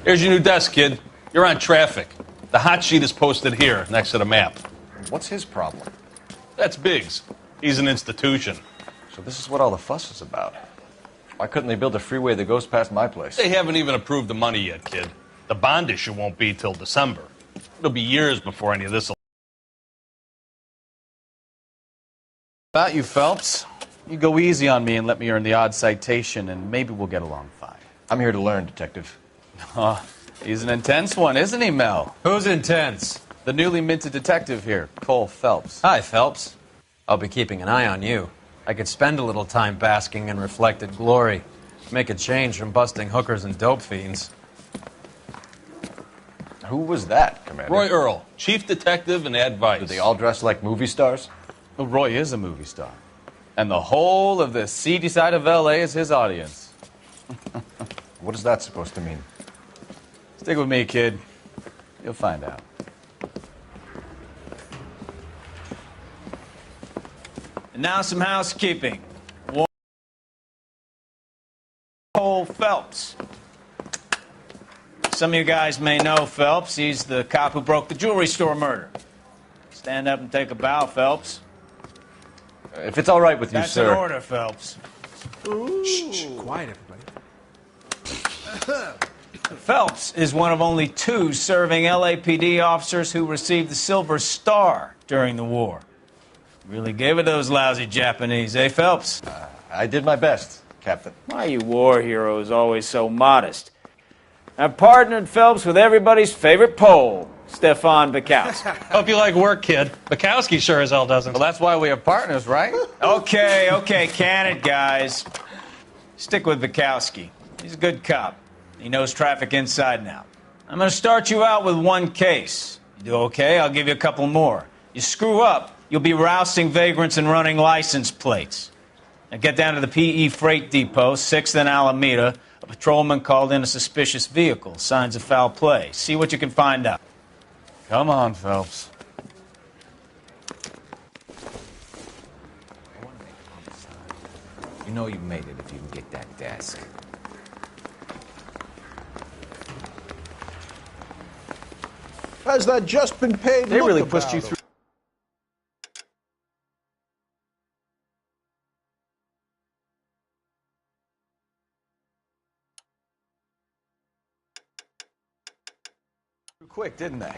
Here's your new desk, kid. You're on traffic. The hot sheet is posted here, next to the map. What's his problem? That's Biggs. He's an institution. So this is what all the fuss is about. Why couldn't they build a freeway that goes past my place? They haven't even approved the money yet, kid. The bond issue won't be till December. It'll be years before any of this will... About you, Phelps. You go easy on me and let me earn the odd citation, and maybe we'll get along fine. I'm here to learn, Detective. Oh, he's an intense one, isn't he, Mel? Who's intense? The newly minted detective here, Cole Phelps. Hi, Phelps. I'll be keeping an eye on you. I could spend a little time basking in reflected glory. Make a change from busting hookers and dope fiends. Who was that, Commander? Roy Earl, chief detective and advice. Do they all dress like movie stars? Well, Roy is a movie star. And the whole of the seedy side of L.A. is his audience. What is that supposed to mean? Stick with me, kid. You'll find out. And now some housekeeping. Cole Phelps. Some of you guys may know Phelps. He's the cop who broke the jewelry store murder. Stand up and take a bow, Phelps. If it's all right with you, That's sir. an order, Phelps. Shh, quiet, everybody. Phelps is one of only 2 serving LAPD officers who received the Silver Star during the war. Really gave it those lousy Japanese, eh, Phelps? I did my best, Captain. Why are you war heroes always so modest? I've partnered Phelps with everybody's favorite Pole, Stefan Bukowski. Hope you like work, kid. Bukowski sure as hell doesn't. Well, that's why we have partners, right? Okay, can it, guys. Stick with Bukowski. He's a good cop. He knows traffic inside and out. I'm going to start you out with 1 case. You do okay, I'll give you a couple more. You screw up, you'll be rousting vagrants and running license plates. Now get down to the PE Freight Depot, 6th and Alameda. A patrolman called in a suspicious vehicle. Signs of foul play. See what you can find out. Come on, Phelps. You know you made it if you can get that desk. Has that just been paid? They Look really about pushed you it. through. Quick, didn't they?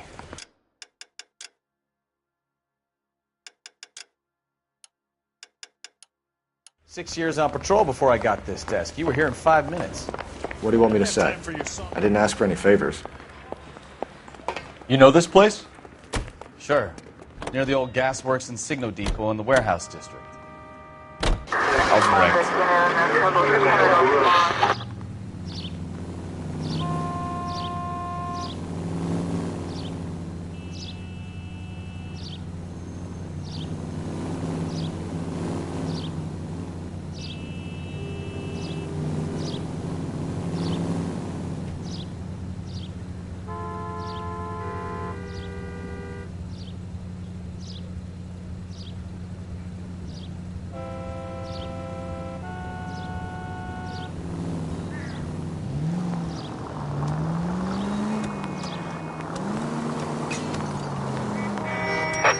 Six years on patrol before I got this desk. You were here in 5 minutes. What do you want me to say? I didn't ask for any favors. You know this place? Sure. Near the old gas works and Signo Depot in the warehouse district. I'll direct.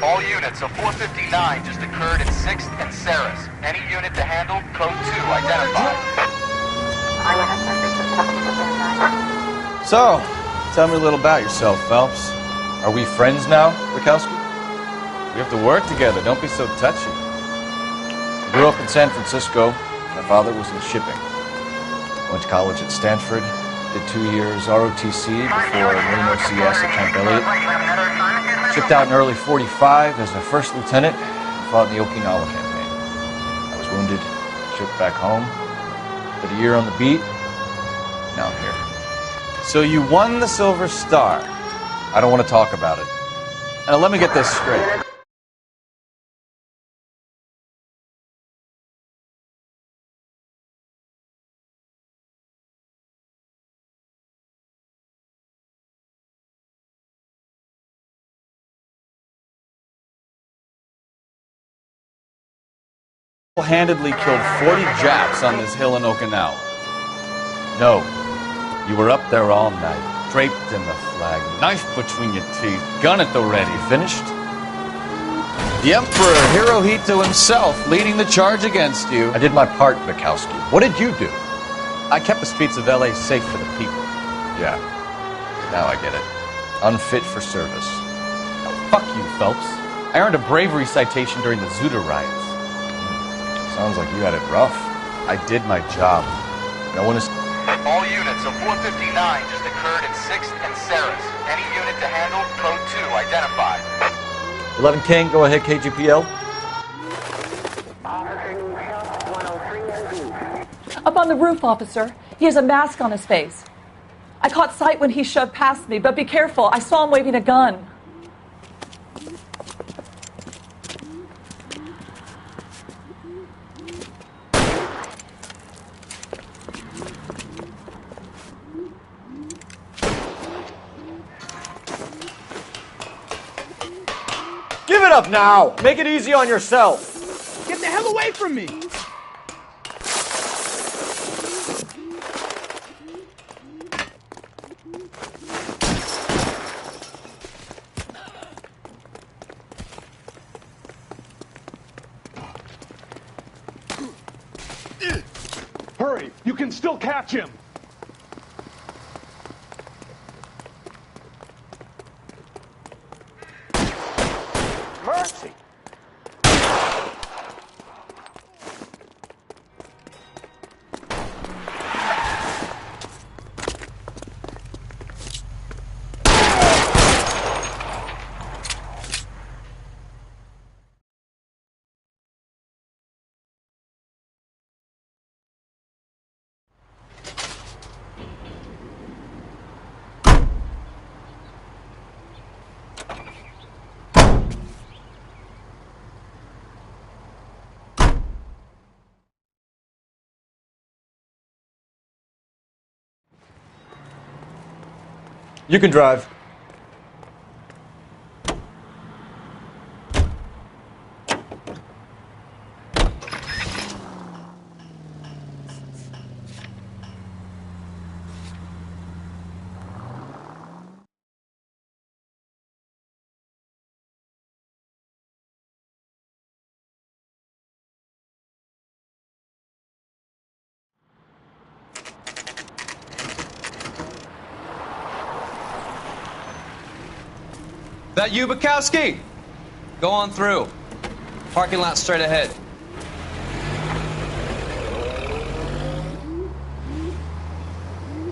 All units, a 459 just occurred at 6th and Saris. Any unit to handle, code 2, identified. So, tell me a little about yourself, Phelps. Are we friends now, Bukowski? We have to work together. Don't be so touchy. I grew up in San Francisco. My father was in shipping. Went to college at Stanford. Did 2 years ROTC before Marine OCS at Camp Elliott. Shipped out in early '45 as a first lieutenant and fought in the Okinawa campaign. I was wounded, shipped back home. Did a year on the beat. Now I'm here. So you won the Silver Star. I don't want to talk about it. Now let me get this straight. Handedly killed 40 Japs on this hill in Okinawa. No, you were up there all night. draped in the flag, knife between your teeth, gun at the ready. Finished? The Emperor Hirohito himself leading the charge against you. I did my part, Bukowski. What did you do? I kept the streets of L.A. safe for the people. Yeah. Now I get it. Unfit for service. Fuck you, Phelps. I earned a bravery citation during the Zuda riots. Sounds like you had it rough. I did my job. No one is... All units, a 459 just occurred at 6th and Saris. Any unit to handle, code 2 identified. 11 King, go ahead, KGPL. Up on the roof, officer. He has a mask on his face. I caught sight when he shoved past me, but be careful. I saw him waving a gun. Give it up now! Make it easy on yourself! Get the hell away from me! Hurry! You can still catch him! Mercy! You can drive. That you, Bukowski? Go on through. Parking lot straight ahead.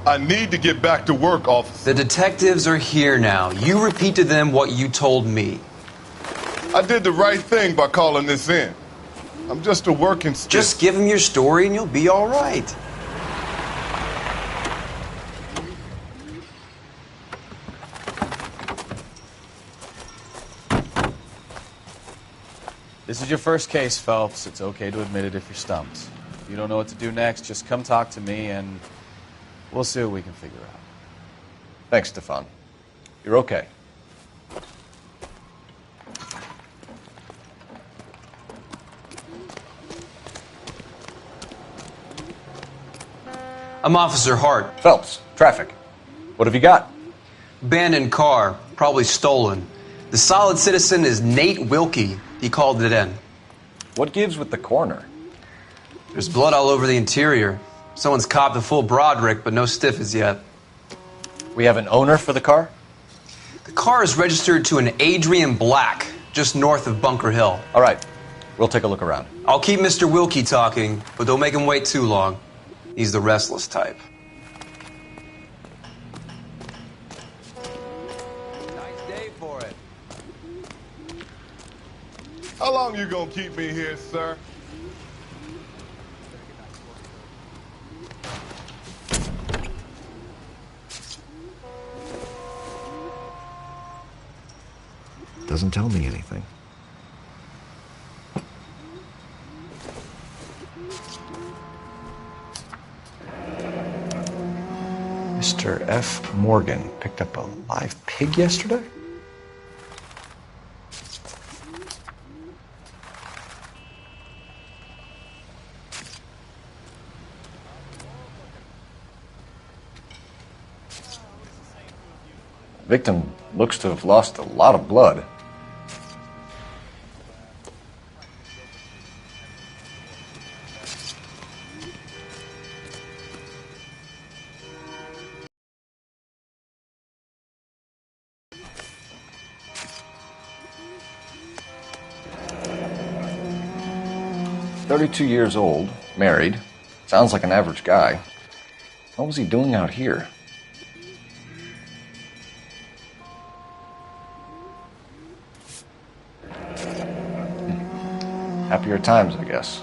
I need to get back to work, officer. The detectives are here now. You repeat to them what you told me. I did the right thing by calling this in. I'm just a working stiff. Just give them your story and you'll be all right. This is your first case, Phelps. It's okay to admit it if you're stumped. If you don't know what to do next, just come talk to me and we'll see what we can figure out. Thanks, Stefan. You're okay. I'm Officer Hart. Phelps, traffic. What have you got? Abandoned car, probably stolen. The solid citizen is Nate Wilkie. He called it in. What gives with the coroner? There's blood all over the interior. Someone's copped a full Broderick, but no stiff as yet. We have an owner for the car? The car is registered to an Adrian Black, just north of Bunker Hill. All right. We'll take a look around. I'll keep Mr. Wilkie talking, but don't make him wait too long. He's the restless type. Nice day for it. How long you gonna keep me here, sir? Doesn't tell me anything. Mr. F. Morgan picked up a live pig yesterday? Victim looks to have lost a lot of blood. "32 years old, married. Sounds like an average guy. What was he doing out here?" Happier times, I guess.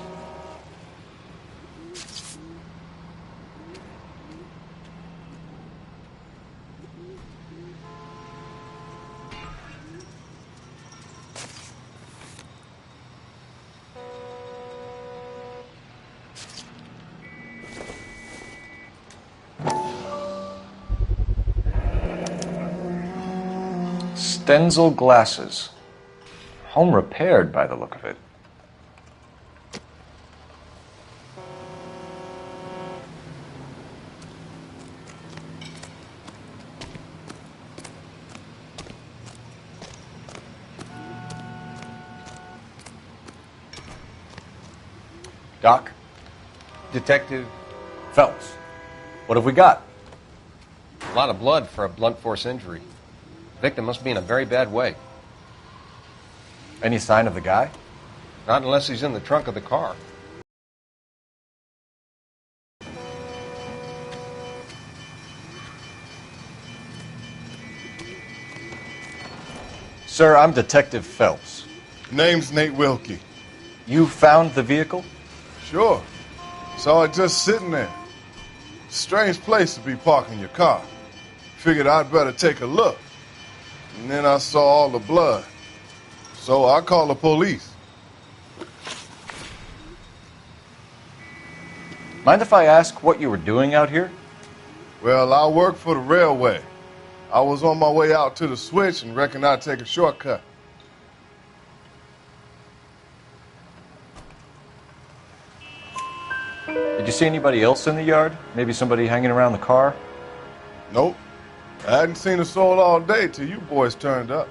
Stenzel glasses. Home repaired by the look of it. Doc? Detective, Phelps. What have we got? a lot of blood for a blunt force injury. Victim must be in a very bad way. Any sign of the guy? Not unless he's in the trunk of the car. Sir, I'm Detective Phelps. Name's Nate Wilkie. You found the vehicle? Sure. Saw it just sitting there. Strange place to be parking your car. Figured I'd better take a look. And then I saw all the blood. So I called the police. Mind if I ask what you were doing out here? Well, I work for the railway. I was on my way out to the switch and reckoned I'd take a shortcut. Did you see anybody else in the yard? Maybe somebody hanging around the car? Nope. I hadn't seen a soul all day till you boys turned up.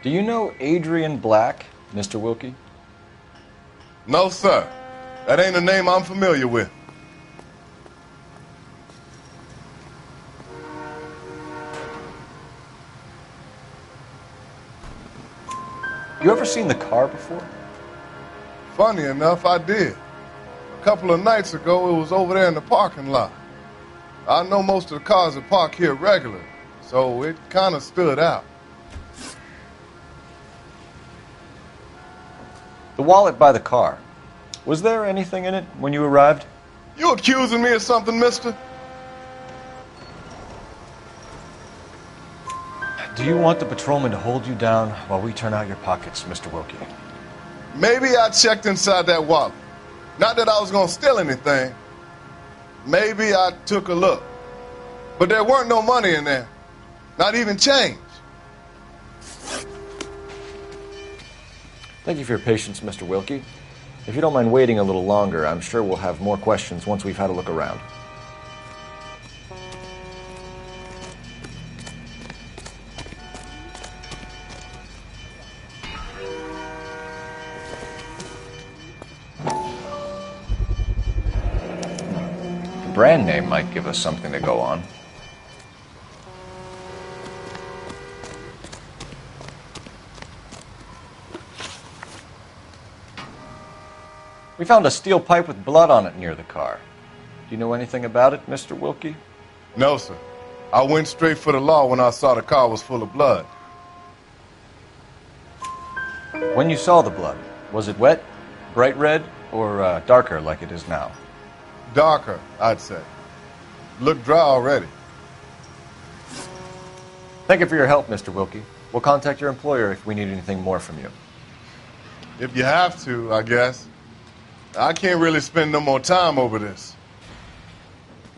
Do you know Adrian Black, Mr. Wilkie? No, sir. That ain't a name I'm familiar with. You ever seen the car before? Funny enough, I did. A couple of nights ago, it was over there in the parking lot. I know most of the cars that park here regularly, so it kind of stood out. The wallet by the car. Was there anything in it when you arrived? You accusing me of something, mister? Do you want the patrolman to hold you down while we turn out your pockets, Mr. Wilkie? Maybe I checked inside that wallet. Not that I was going to steal anything. Maybe I took a look. But there weren't no money in there. Not even change. Thank you for your patience, Mr. Wilkie. If you don't mind waiting a little longer, I'm sure we'll have more questions once we've had a look around. The brand name might give us something to go on. We found a steel pipe with blood on it near the car. Do you know anything about it, Mr. Wilkie? No, sir. I went straight for the law when I saw the car was full of blood. When you saw the blood, was it wet, bright red, or darker like it is now? Darker, I'd say. Looked dry already. Thank you for your help, Mr. Wilkie. We'll contact your employer if we need anything more from you. If you have to, I guess. I can't really spend no more time over this.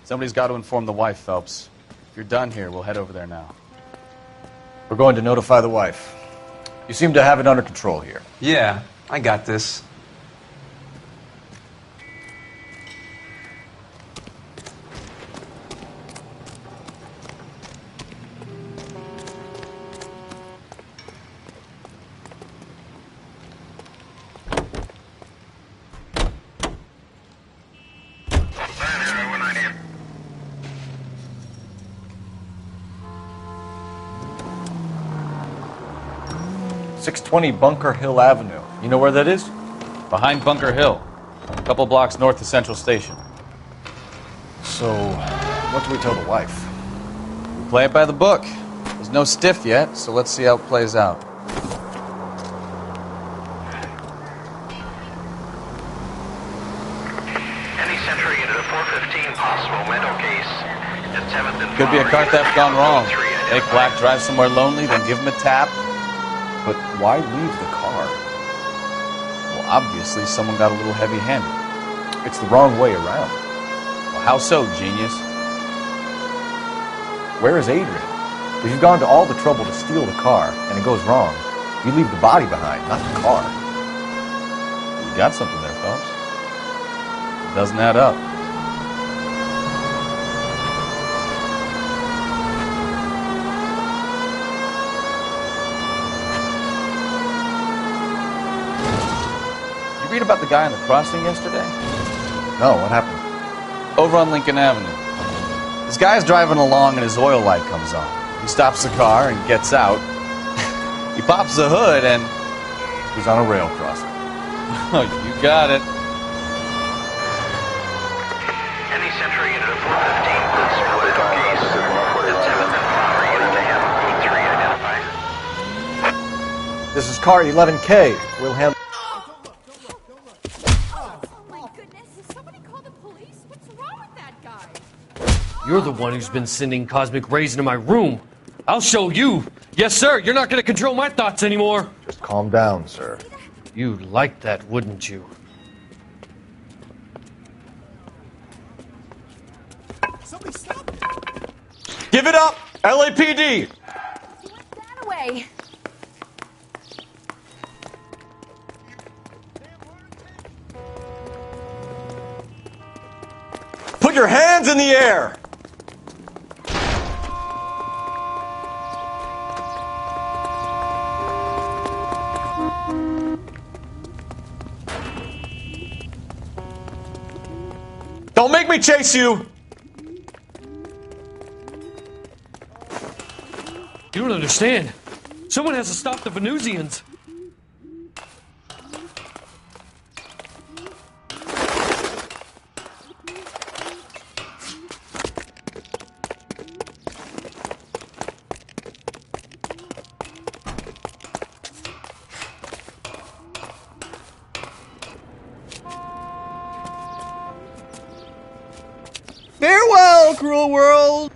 Somebody's got to inform the wife, Phelps. If you're done here, we'll head over there now. We're going to notify the wife. You seem to have it under control here. Yeah, I got this. 620 Bunker Hill Avenue. You know where that is? Behind Bunker Hill, a couple blocks north of Central Station. So, what do we tell the wife? We play it by the book. There's no stiff yet, so let's see how it plays out. Any Century into the 415 possible mental case at 7th and Could be a car theft gone wrong. Make Black drive somewhere lonely, then give him a tap. But why leave the car? Well, obviously someone got a little heavy-handed. It's the wrong way around. Well, how so, genius? Where is Adrian? If you've gone to all the trouble to steal the car, and it goes wrong, you leave the body behind, not the car. You got something there, Phelps. It doesn't add up. You read about the guy on the crossing yesterday? No, what happened? Over on Lincoln Avenue. This guy's driving along and his oil light comes on. He stops the car and gets out. He pops the hood and... He's on a rail crossing. Oh, you got it. Any Century into the 415 possible mental case at 7th and Flower unit to handle code 3 identified. This is car 11K. We'll handle... You're the one who's been sending cosmic rays into my room. I'll show you. Yes, sir. You're not going to control my thoughts anymore. Just calm down, sir. You'd like that, wouldn't you? Somebody stop it. Give it up! LAPD! That away. Put your hands in the air! Don't make me chase you! You don't understand. Someone has to stop the Venusians. Farewell, cruel world!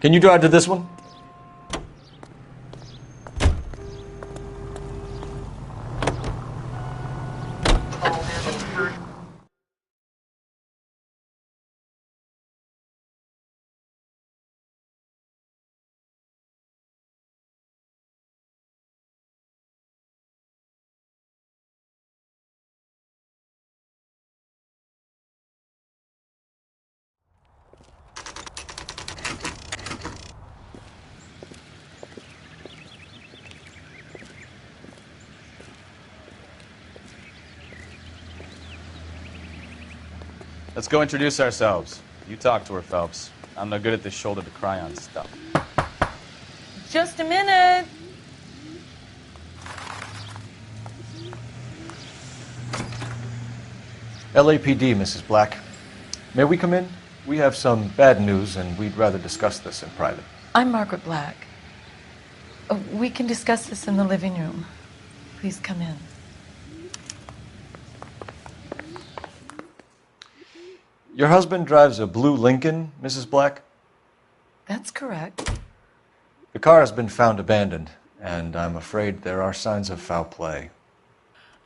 Can you drive to this one? Let's go introduce ourselves. You talk to her, Phelps. I'm no good at this shoulder to cry on stuff. Just a minute. LAPD, Mrs. Black. May we come in? We have some bad news, and we'd rather discuss this in private. I'm Margaret Black. We can discuss this in the living room. Please come in. Your husband drives a blue Lincoln, Mrs. Black? That's correct. The car has been found abandoned, and I'm afraid there are signs of foul play.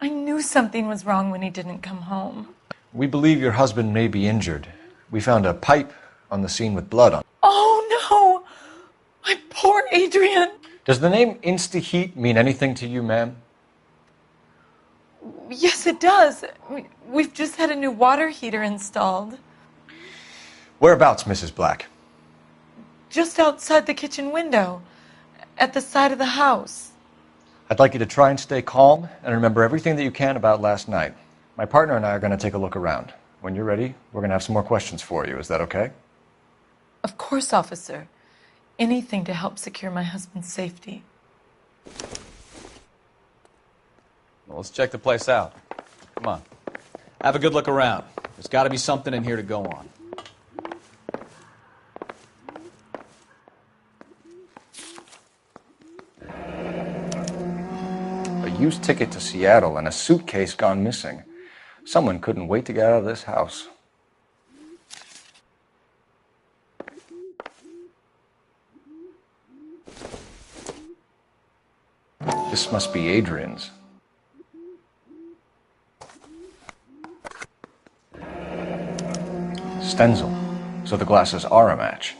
I knew something was wrong when he didn't come home. We believe your husband may be injured. We found a pipe on the scene with blood on it. Oh, no! Poor Adrian. Does the name Insta-Heat mean anything to you, ma'am? Yes, it does. We've just had a new water heater installed. Whereabouts, Mrs. Black? Just outside the kitchen window, at the side of the house. I'd like you to try and stay calm and remember everything that you can about last night. My partner and I are going to take a look around. When you're ready, we're going to have some more questions for you. Is that okay? Of course, officer. Anything to help secure my husband's safety. Well, let's check the place out. Come on. Have a good look around. There's got to be something in here to go on. A used ticket to Seattle and a suitcase gone missing. Someone couldn't wait to get out of this house. This must be Adrian's. Stencil. So the glasses are a match.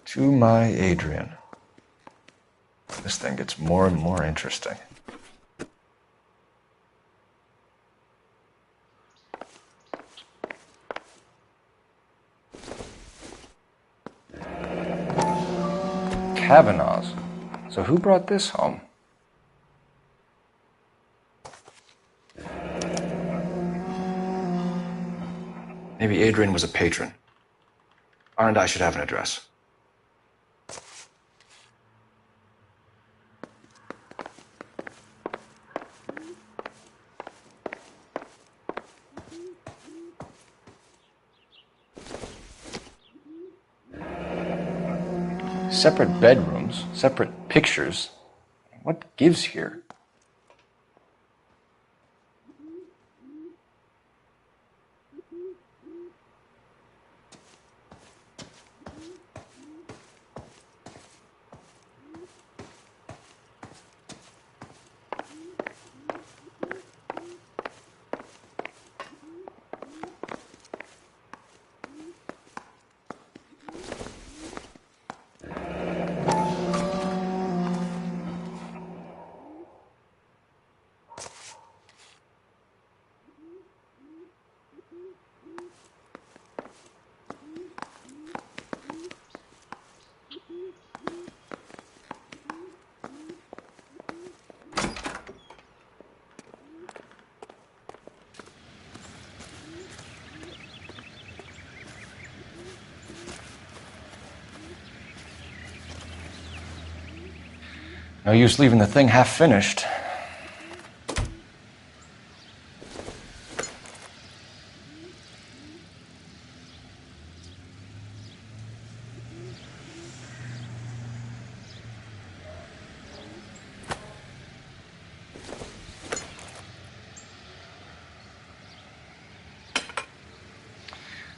To my Adrian. This thing gets more and more interesting. Kavanaugh's. So who brought this home? Maybe Adrian was a patron. R&I should have an address. Separate bedrooms, separate pictures. What gives here? No use leaving the thing half finished.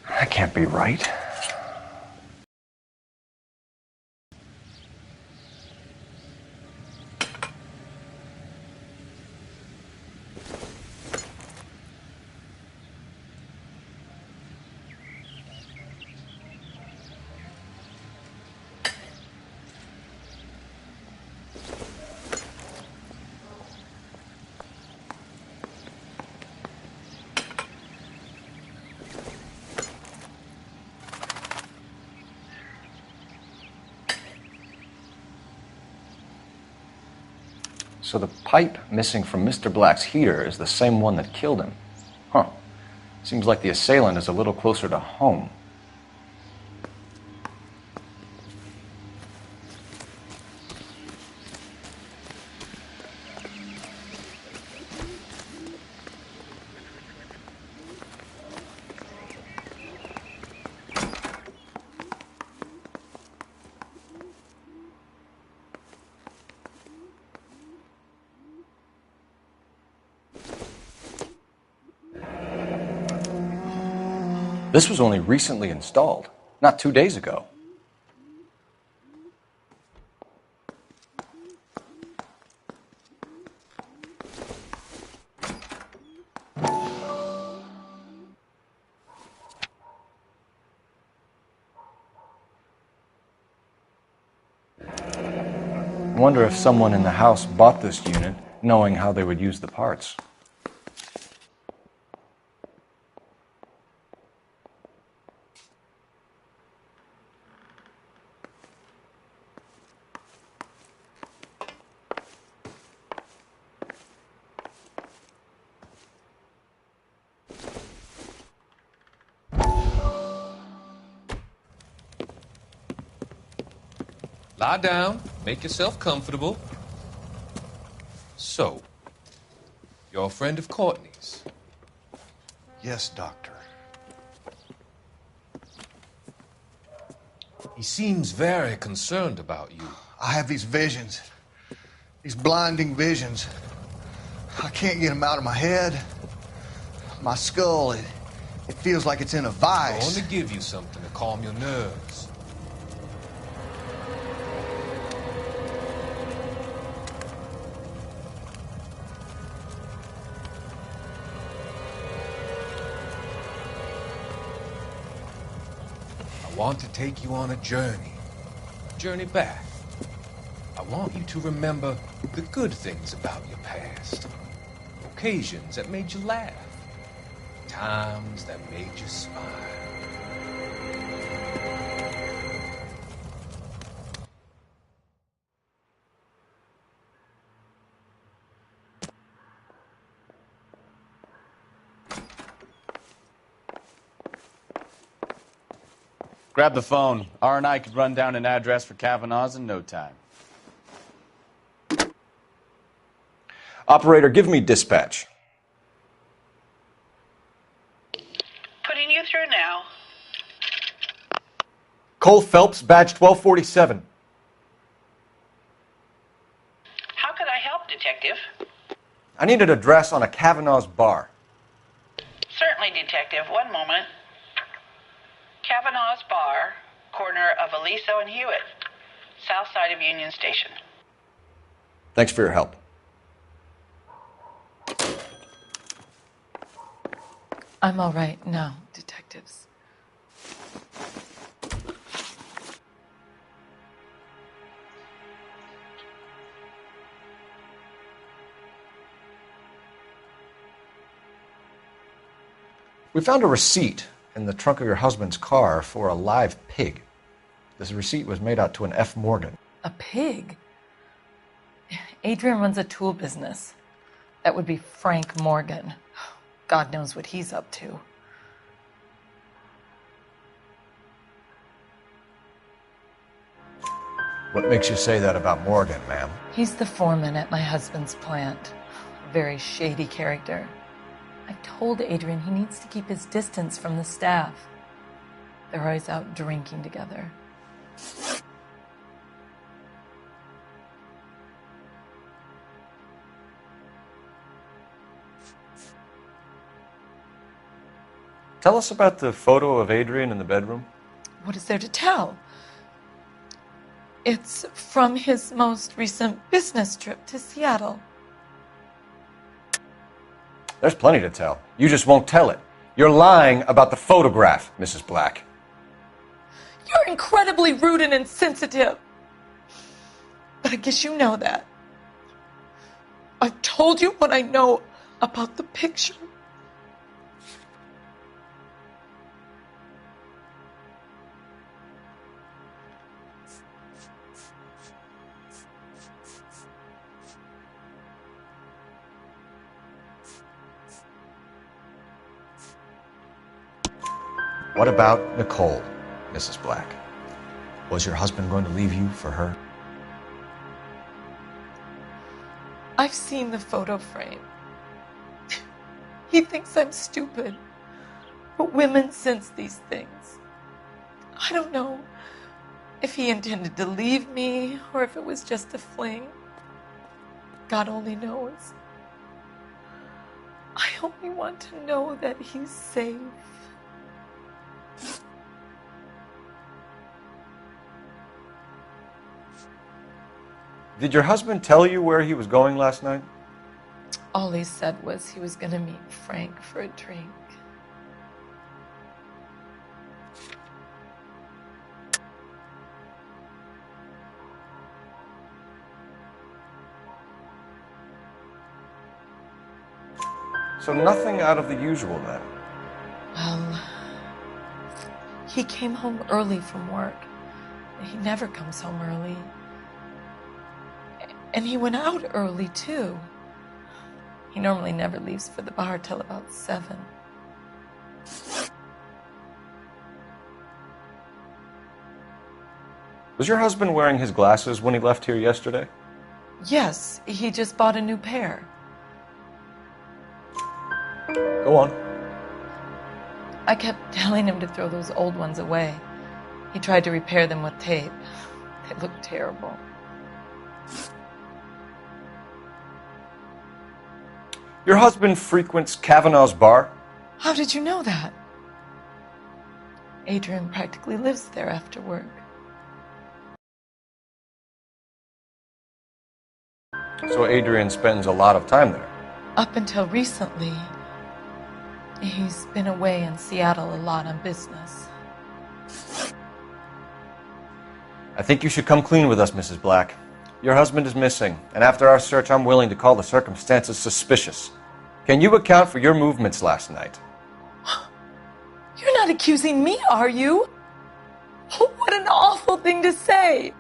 That can't be right. So the pipe missing from Mr. Black's heater is the same one that killed him. Huh. Seems like the assailant is a little closer to home. This was only recently installed, not 2 days ago. wonder if someone in the house bought this unit knowing how they would use the parts. Lie down, make yourself comfortable. So, you're a friend of Courtney's? Yes, Doctor. He seems very concerned about you. I have these visions. These blinding visions. I can't get them out of my head. My skull, it feels like it's in a I'm vice. going to give you something to calm your nerves. I want to take you on a journey back. I want you to remember the good things about your past, occasions that made you laugh, times that made you smile. Grab the phone. R&I could run down an address for Kavanaugh's in no time. Operator, give me dispatch. Putting you through now. Cole Phelps, badge 1247. How could I help, Detective? I need an address on a Kavanaugh's bar. Certainly, Detective. One moment. Kavanaugh's Bar, corner of Aliso and Hewitt, south side of Union Station. Thanks for your help. I'm all right now, detectives. We found a receipt in the trunk of your husband's car for a live pig. This receipt was made out to an F. Morgan. A pig? Adrian runs a tool business. That would be Frank Morgan. God knows what he's up to. What makes you say that about Morgan, ma'am? He's the foreman at my husband's plant. A very shady character. I've told Adrian he needs to keep his distance from the staff. They're always out drinking together. Tell us about the photo of Adrian in the bedroom. What is there to tell? It's from his most recent business trip to Seattle. There's plenty to tell. You just won't tell it. You're lying about the photograph, Mrs. Black. You're incredibly rude and insensitive. But I guess you know that. I've told you what I know about the picture. What about Nicole, Mrs. Black? Was your husband going to leave you for her? I've seen the photo frame. He thinks I'm stupid. But women sense these things. I don't know if he intended to leave me or if it was just a fling. God only knows. I only want to know that he's safe. Did your husband tell you where he was going last night? All he said was he was going to meet Frank for a drink. So nothing out of the usual then. Well, he came home early from work. He never comes home early. And he went out early, too. He normally never leaves for the bar till about 7. Was your husband wearing his glasses when he left here yesterday? Yes, he just bought a new pair. Go on. I kept telling him to throw those old ones away. He tried to repair them with tape. They look terrible. Your husband frequents Kavanaugh's bar? How did you know that? Adrian practically lives there after work. So Adrian spends a lot of time there? Up until recently, he's been away in Seattle a lot on business. I think you should come clean with us, Mrs. Black. Your husband is missing, and after our search, I'm willing to call the circumstances suspicious. Can you account for your movements last night? You're not accusing me, are you? Oh, what an awful thing to say.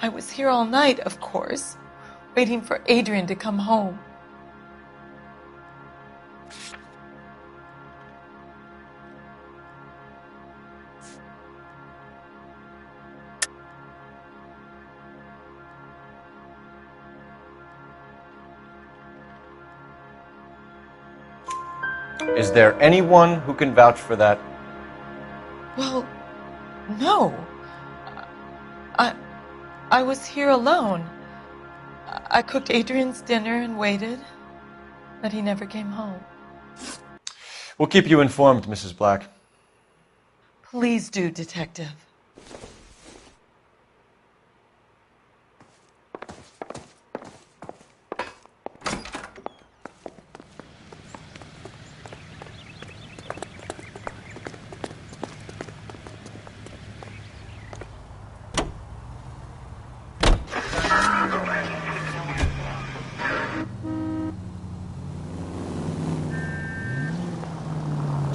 I was here all night, of course, waiting for Adrian to come home. Is there anyone who can vouch for that? Well, no. I was here alone. I cooked Adrian's dinner and waited, but he never came home. We'll keep you informed, Mrs. Black. Please do, Detective.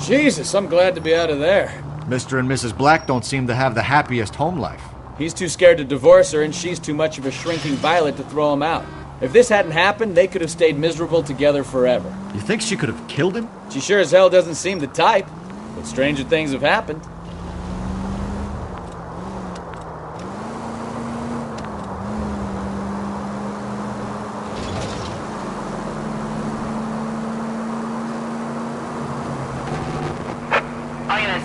Jesus, I'm glad to be out of there. Mr. and Mrs. Black don't seem to have the happiest home life. He's too scared to divorce her, and she's too much of a shrinking violet to throw him out. If this hadn't happened, they could have stayed miserable together forever. You think she could have killed him? She sure as hell doesn't seem the type, but stranger things have happened.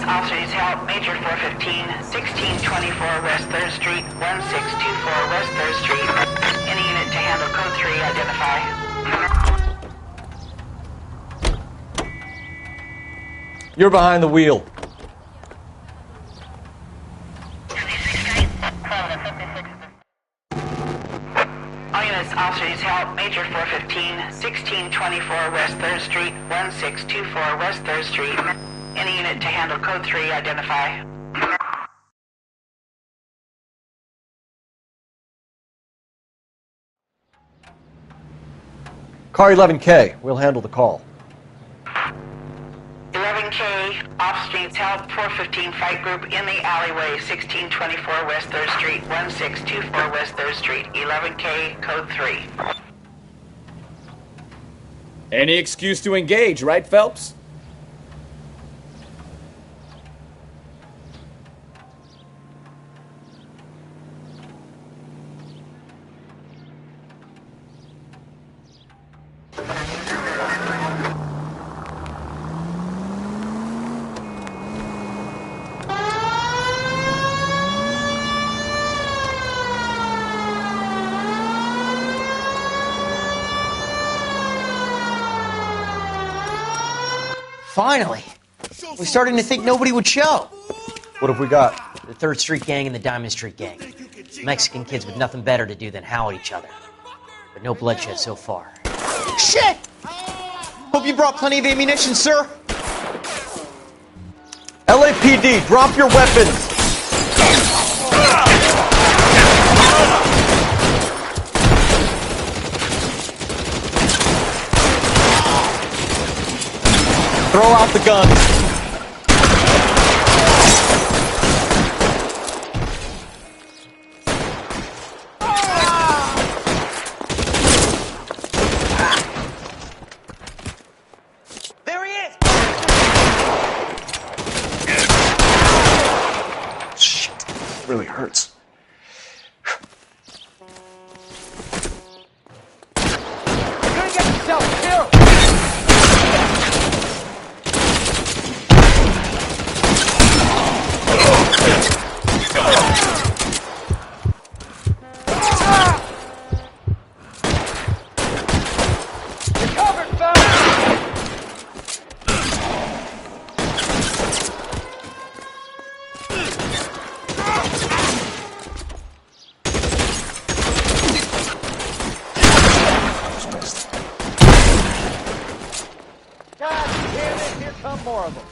Officers help Major 415, 1624 West 3rd Street, 1624 West 3rd Street. Any unit to handle code 3, identify. You're behind the wheel. All units, officers help Major 415, 1624 West 3rd Street, 1624 West 3rd Street. Any unit to handle code 3, identify. Car 11K, we'll handle the call. 11K, off streets help 415 fight group in the alleyway, 1624 West 3rd Street, 1624 West 3rd Street, 11K, code 3. Any excuse to engage, right, Phelps? Finally! We're starting to think nobody would show. What have we got? The 3rd Street Gang and the Diamond Street Gang. Mexican kids with nothing better to do than howl at each other. But no bloodshed so far. Shit! Hope you brought plenty of ammunition, sir. LAPD, drop your weapons! Throw out the guns. There he is! Shit, it really hurts. You're gonna get yourself killed! You're covered, fella! God damn it, here come more of them.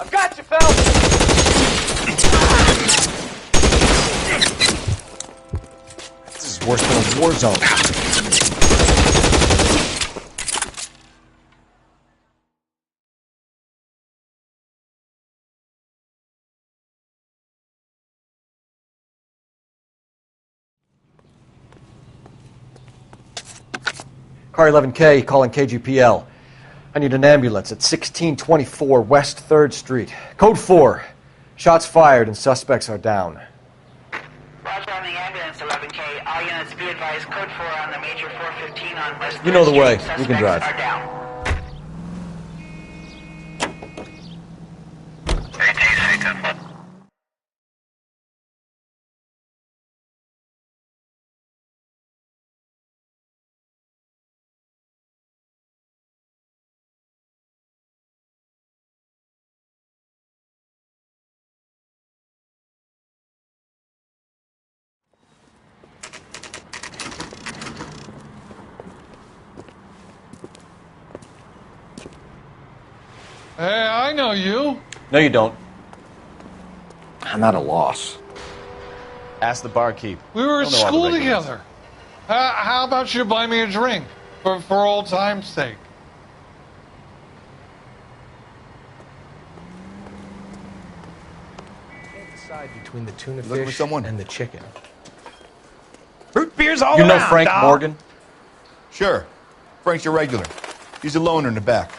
I've got you, fella! This is worse than a war zone. Car 11K, calling KGPL. I need an ambulance at 1624 West 3rd Street. Code 4. Shots fired and suspects are down. Roger on the ambulance, 11K. All units be advised, code 4 on the major 415 on West 3rd You know the Street. way. You Suspects can drive. are down. Hey, I know you. No, you don't. I'm at a loss. Ask the barkeep. We were at He'll know all the school regulars. together. How about you buy me a drink for old time's sake? Can't decide between the tuna Looking for fish someone? and the chicken. Root beer's all You around, know Frank dawg. Morgan? Sure. Frank's your regular. He's a loner in the back.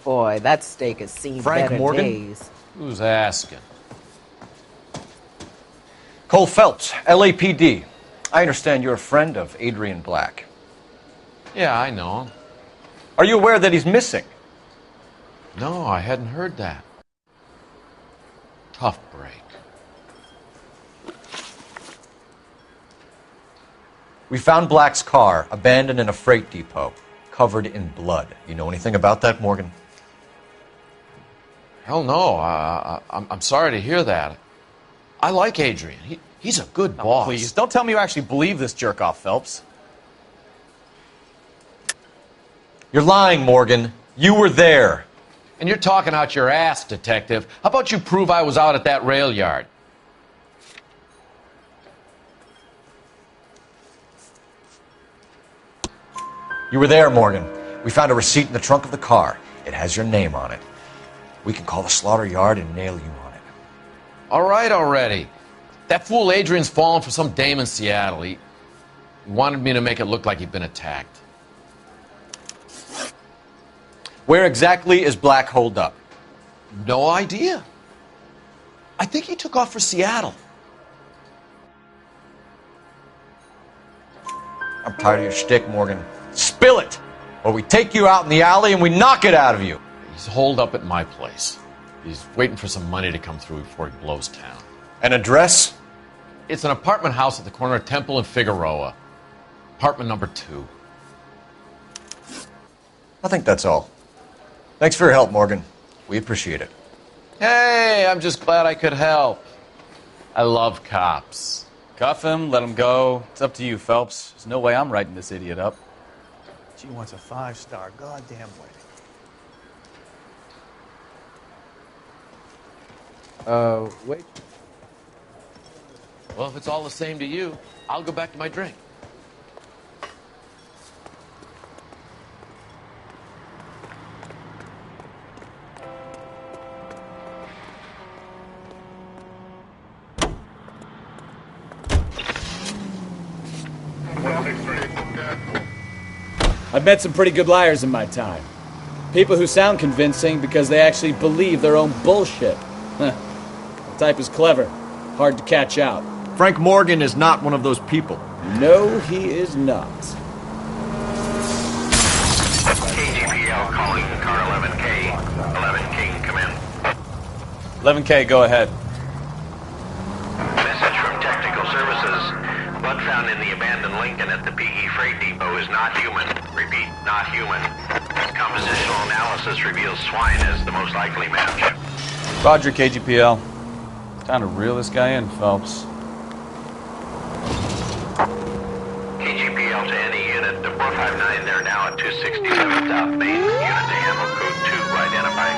Boy, that steak has seen Frank better Morgan? days. Who's asking? Cole Phelps, LAPD. I understand you're a friend of Adrian Black. Yeah, I know him. Are you aware that he's missing? No, I hadn't heard that. Tough break. We found Black's car abandoned in a freight depot, covered in blood. You know anything about that, Morgan? Hell no. I'm sorry to hear that. I like Adrian. He's a good boss. Please, don't tell me you actually believe this jerk-off, Phelps. You're lying, Morgan. You were there. And you're talking out your ass, detective. How about you prove I was out at that rail yard? You were there, Morgan. We found a receipt in the trunk of the car. It has your name on it. We can call the slaughter yard and nail you on it. All right already. That fool Adrian's fallen for some dame in Seattle. He wanted me to make it look like he'd been attacked. Where exactly is Black holed up? No idea. I think he took off for Seattle. I'm tired of your shtick, Morgan. Spill it, or we take you out in the alley and we knock it out of you. He's holed up at my place. He's waiting for some money to come through before he blows town. An address? It's an apartment house at the corner of Temple and Figueroa. Apartment number 2. I think that's all. Thanks for your help, Morgan. We appreciate it. Hey, I'm just glad I could help. I love cops. Cuff him, let him go. It's up to you, Phelps. There's no way I'm writing this idiot up. She wants a 5-star goddamn wedding. Wait. Well, if it's all the same to you, I'll go back to my drink. I've met some pretty good liars in my time. People who sound convincing because they actually believe their own bullshit. The type is clever, hard to catch out. Frank Morgan is not one of those people. No, he is not. KGPL calling car 11K. 11K, come in. 11K, go ahead. Message from Technical Services. Blood found in the abandoned Lincoln at the PE Freight Depot is not human. Repeat, not human. Compositional analysis reveals swine as the most likely match. Roger, KGPL. Time to reel this guy in, Phelps. KGPL to any unit. The 459, they're now at 267 South Main. Unit to handle code 2, identify.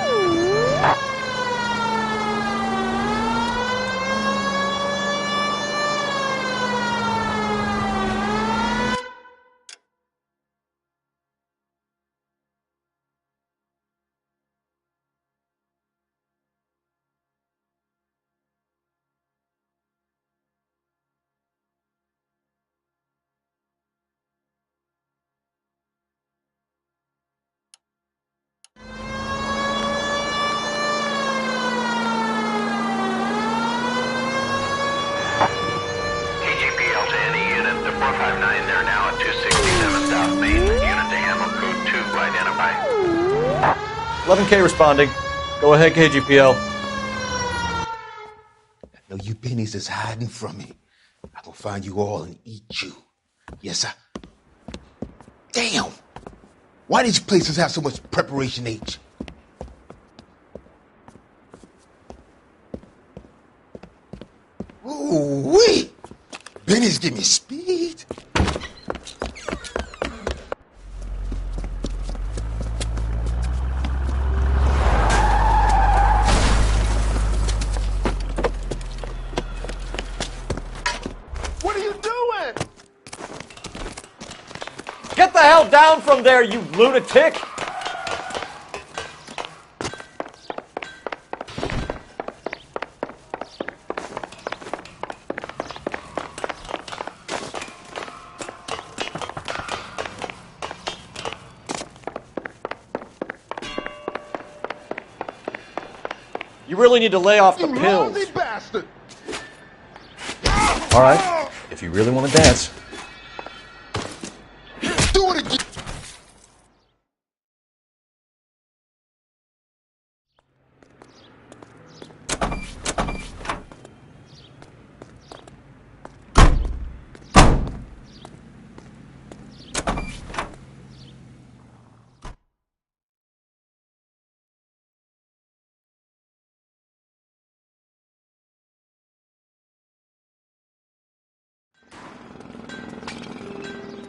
KGPL to any unit. The 459, they're now at 267 South Main. Unit to handle code 2, identify. 11K responding. Go ahead, KGPL. No, you pennies is hiding from me. I'm gonna find you all and eat you. Yes, sir. Damn! Why these places have so much preparation H? Ooh, wee! Benny's give me speed. What are you doing? Get the hell down from there, you lunatic! You really need to lay off the You pills. lousy bastard! All right, if you really want to dance. Do it again!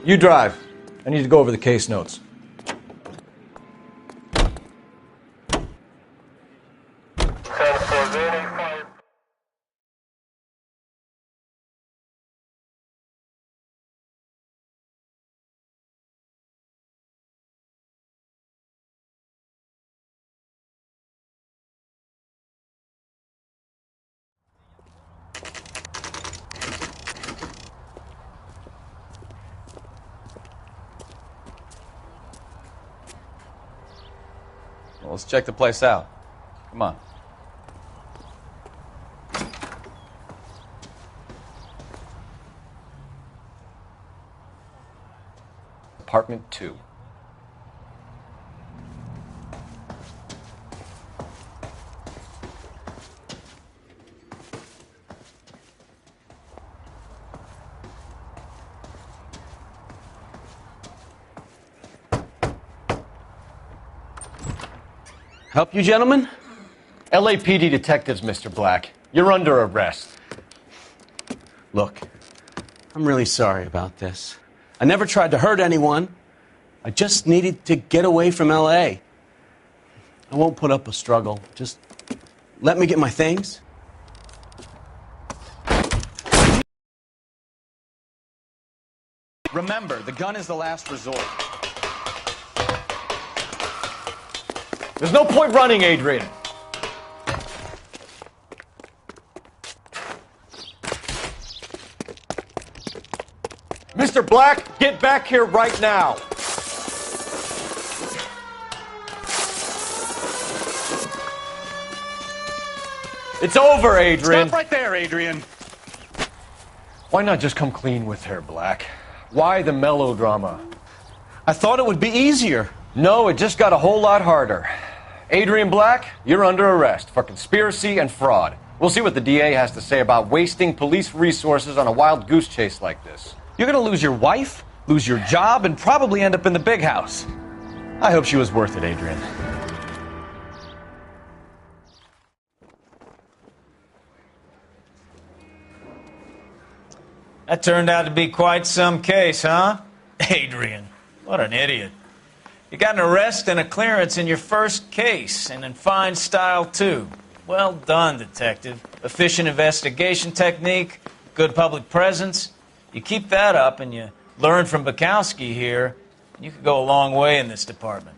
You drive. I need to go over the case notes. Well, let's check the place out. Come on. Apartment 2. Help you, gentlemen? LAPD detectives, Mr. Black. You're under arrest. Look, I'm really sorry about this. I never tried to hurt anyone. I just needed to get away from L.A. I won't put up a struggle. Just let me get my things. Remember, the gun is the last resort. There's no point running, Adrian. Mr. Black, get back here right now. It's over, Adrian. Stop right there, Adrian. Why not just come clean with her, Black? Why the melodrama? I thought it would be easier. No, it just got a whole lot harder. Adrian Black, you're under arrest for conspiracy and fraud. We'll see what the DA has to say about wasting police resources on a wild goose chase like this. You're going to lose your wife, lose your job, and probably end up in the big house. I hope she was worth it, Adrian. That turned out to be quite some case, huh? Adrian, what an idiot. You got an arrest and a clearance in your first case, and in fine style, too. Well done, detective. Efficient investigation technique, good public presence. You keep that up and you learn from Bukowski here, you could go a long way in this department.